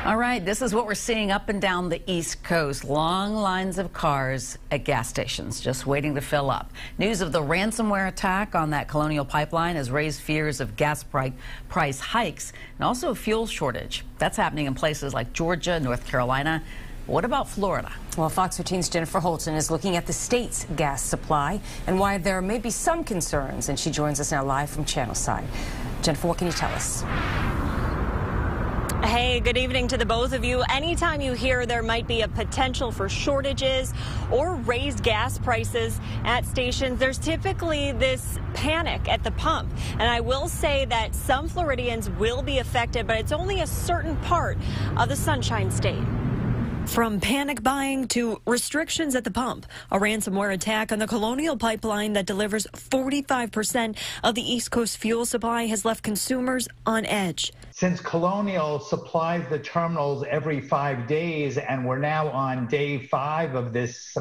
All right, this is what we're seeing up and down the East Coast. Long lines of cars at gas stations just waiting to fill up. News of the ransomware attack on that Colonial Pipeline has raised fears of gas price hikes and also a fuel shortage. That's happening in places like Georgia, North Carolina. What about Florida? Well, Fox 13's Jennifer Holton is looking at the state's gas supply and why there may be some concerns, and she joins us now live from Channelside. Jennifer, what can you tell us? Hey, good evening to the both of you. Anytime you hear there might be a potential for shortages or raised gas prices at stations, there's typically this panic at the pump. And I will say that some Floridians will be affected, but it's only a certain part of the Sunshine State. From panic buying to restrictions at the pump, a ransomware attack on the Colonial Pipeline that delivers 45% of the East Coast fuel supply has left consumers on edge. Since Colonial supplies the terminals every 5 days, and we're now on day 5 of this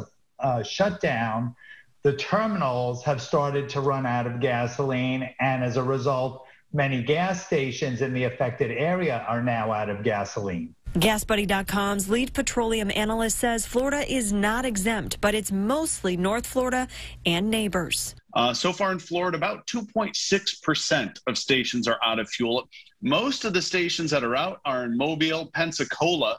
shutdown, the terminals have started to run out of gasoline, and as a result, many gas stations in the affected area are now out of gasoline. GasBuddy.com's lead petroleum analyst says Florida is not exempt, but it's mostly North Florida and neighbors. So far in Florida, about 2.6% of stations are out of fuel. Most of the stations that are out are in Mobile, Pensacola,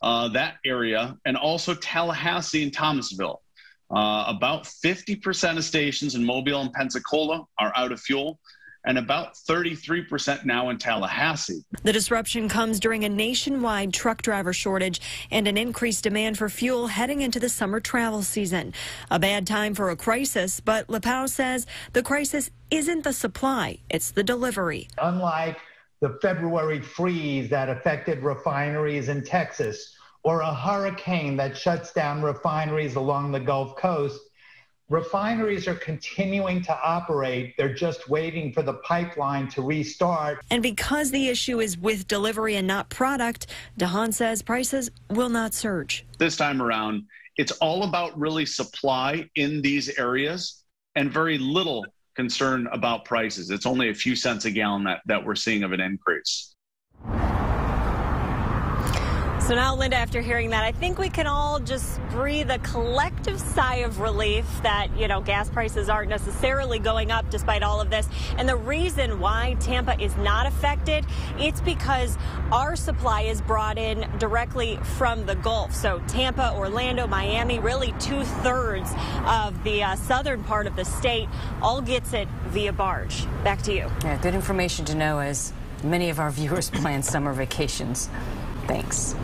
that area, and also Tallahassee and Thomasville. About 50% of stations in Mobile and Pensacola are out of fuel, and about 33% now in Tallahassee. The disruption comes during a nationwide truck driver shortage and an increased demand for fuel heading into the summer travel season. A bad time for a crisis, but LaPau says the crisis isn't the supply, it's the delivery. Unlike the February freeze that affected refineries in Texas, or a hurricane that shuts down refineries along the Gulf Coast, refineries are continuing to operate. They're just waiting for the pipeline to restart. And because the issue is with delivery and not product, de Haan says prices will not surge. This time around, it's all about really supply in these areas and very little concern about prices. It's only a few cents a gallon that we're seeing of an increase. So now, Linda, after hearing that, I think we can all just breathe a collective sigh of relief that, gas prices aren't necessarily going up despite all of this. And the reason why Tampa is not affected, it's because our supply is brought in directly from the Gulf. So Tampa, Orlando, Miami, really 2/3 of the southern part of the state all gets it via barge. Back to you. Yeah, good information to know as many of our viewers plan summer vacations. Thanks.